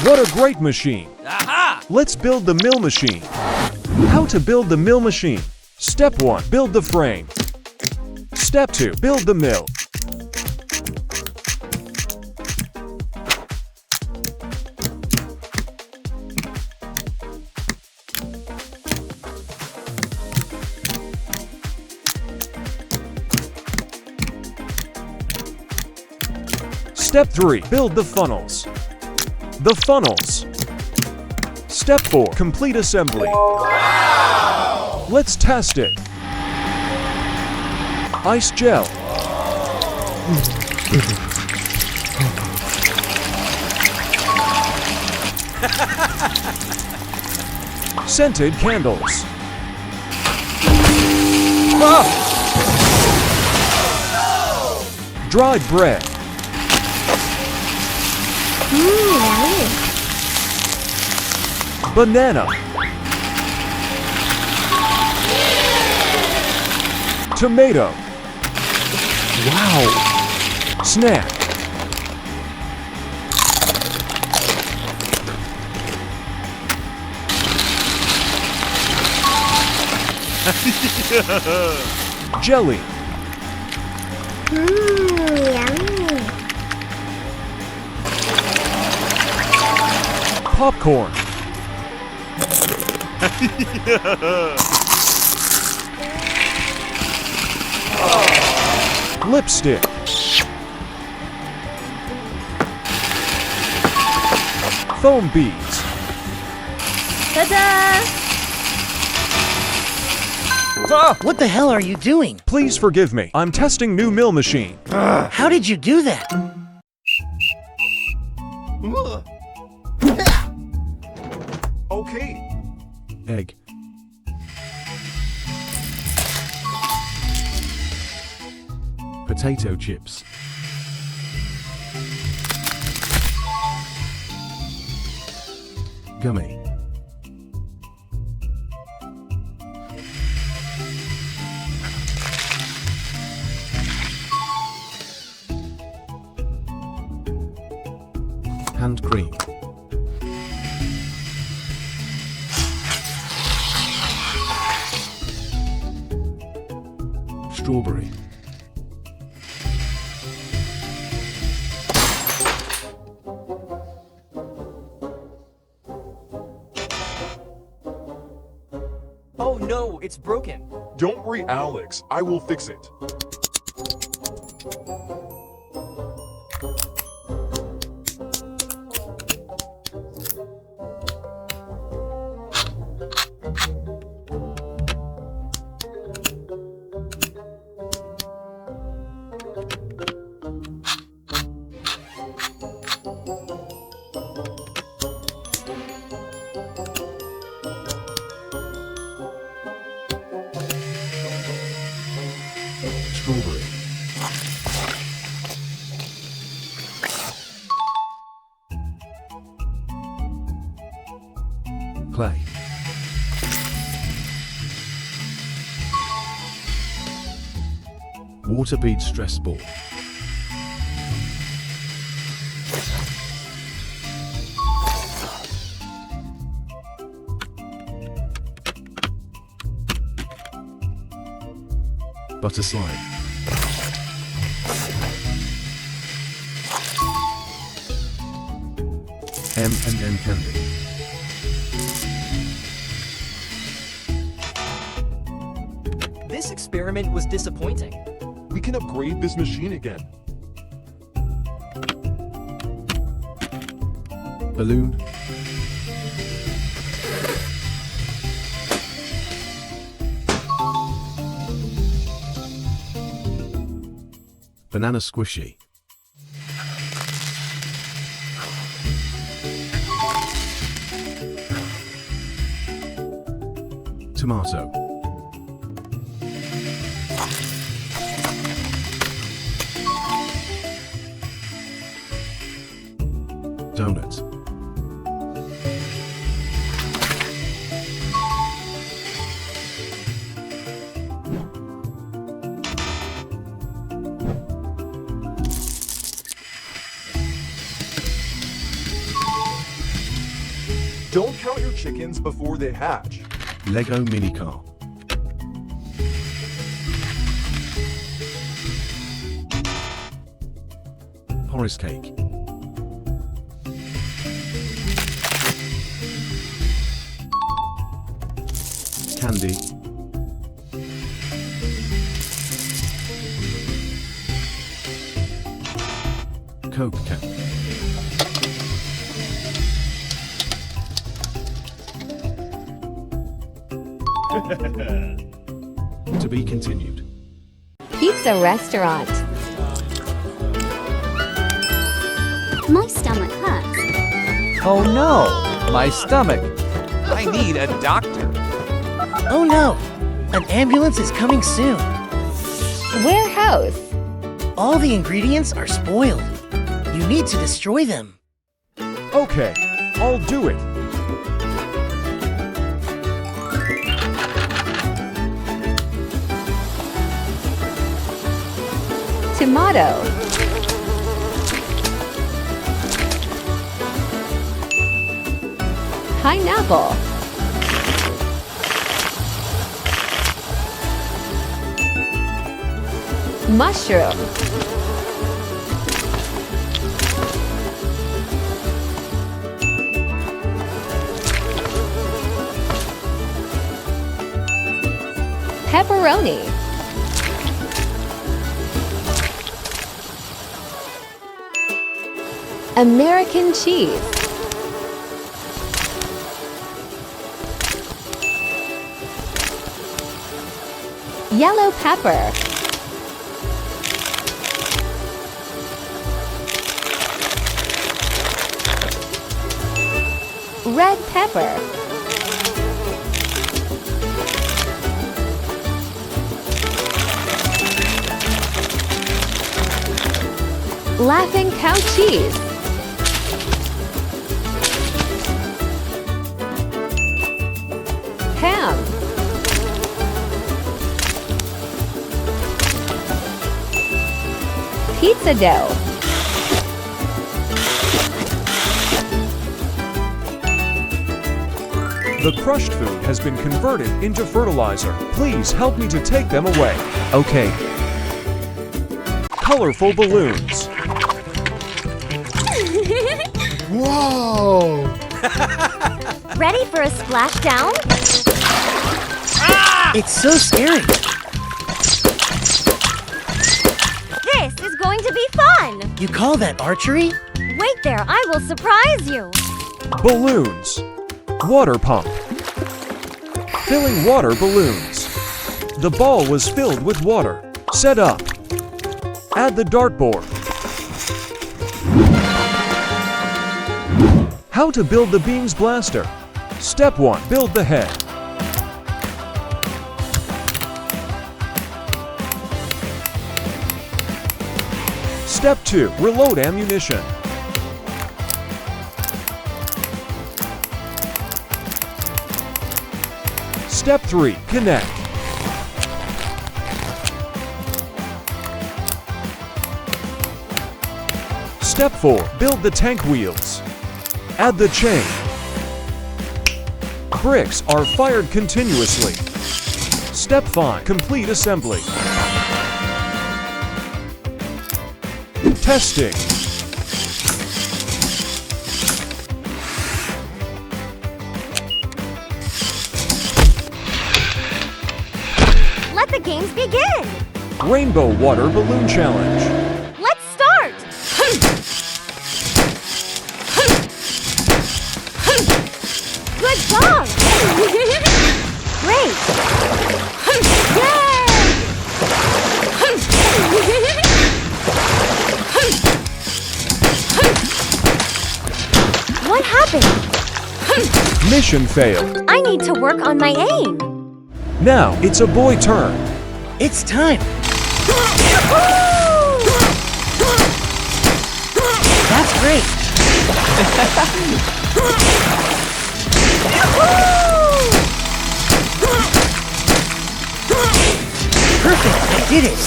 What a great machine! Aha! Let's build the mill machine. How to build the mill machine? Step 1. Build the frame. Step 2. Build the mill. Step 3. Build the funnels. The funnels. Step 4. Complete assembly. Wow! Let's test it. Ice gel. Scented candles. Ah! Dried bread. Yummy. Banana. Tomato. Wow. Snack. Jelly. Yummy. Popcorn. Lipstick. Foam beads. Ta-da! Ah! What the hell are you doing? Please forgive me. I'm testing new mill machine. How did you do that? Okay. Egg. Potato chips. Gummy. Hand cream. Strawberry. Oh no, it's broken. Don't worry, Alex. I will fix it. Strawberry. Clay. Water bead stress ball. Butter slime. M&M candy. This experiment was disappointing. We can upgrade this machine again. Balloon. Banana squishy. Tomato. Donut. Don't count your chickens before they hatch. Lego mini car. Porridge cake. Candy. Coke can. To be continued. Pizza restaurant. My stomach hurts. Oh no, my stomach. I need a doctor. Oh no! An ambulance is coming soon. Warehouse. All the ingredients are spoiled. You need to destroy them. Okay, I'll do it. Tomato. Pineapple. Mushroom. Pepperoni. American cheese. Yellow pepper. Red pepper. Laughing cow cheese. Ham. Pizza dough. The crushed food has been converted into fertilizer. Please help me to take them away. Okay. Colorful balloons. Whoa! Ready for a splashdown? It's so scary. This is going to be fun! You call that archery? Wait there, I will surprise you! Balloons. Water pump. Filling water balloons. The ball was filled with water. Set up. Add the dartboard. How to build the beams blaster. Step 1. Build the head. Step 2. Reload ammunition. Step 3. Connect. Step 4. Build the tank wheels. Add the chain. Bricks are fired continuously. Step 5. Complete assembly. Testing. Let the games begin! Rainbow Water Balloon Challenge. Let's start! Good job! Great! Yay! What happened? Mission failed. I need to work on my aim. Now it's a boy turn. It's time. That's great. Perfect, I did it.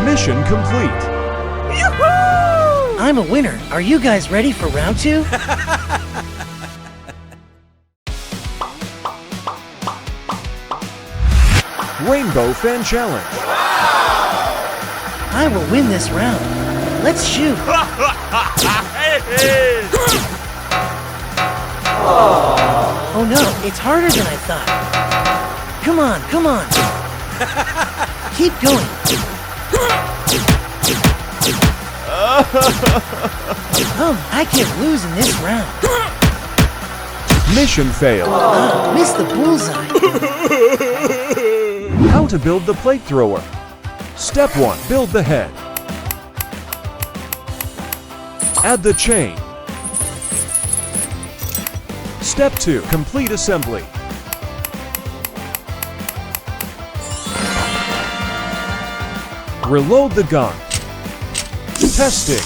Mission complete. I'm I'm a winner. Are you guys ready for round 2? Rainbow Fan Challenge. I will win this round. Let's shoot. Oh no, it's harder than I thought. Come on, come on. Keep going. I can't lose in this round. Mission failed. Missed the bullseye. How to build the plate thrower. Step 1. Build the head. Add the chain. Step 2. Complete assembly. Reload the gun. Testing.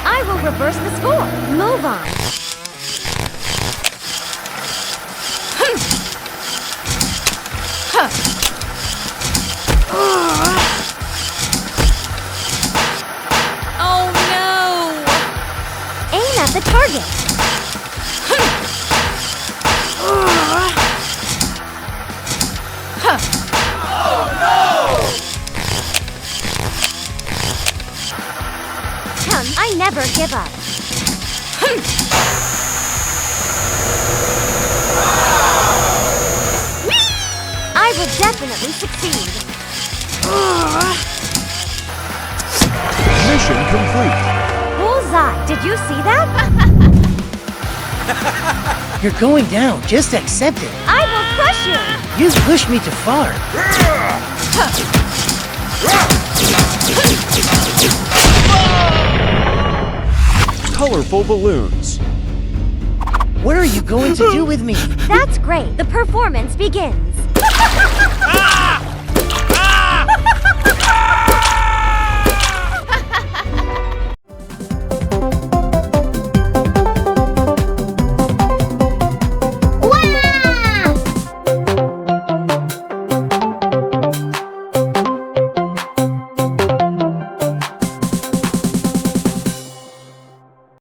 I will reverse the score. Move on. Oh no! Aim at the target. I never give up. I will definitely succeed. Mission complete. Bullseye! Did you see that? You're going down. Just accept it. I will crush you! You've pushed me too far. Colorful balloons. What are you going to do with me? That's great. The performance begins.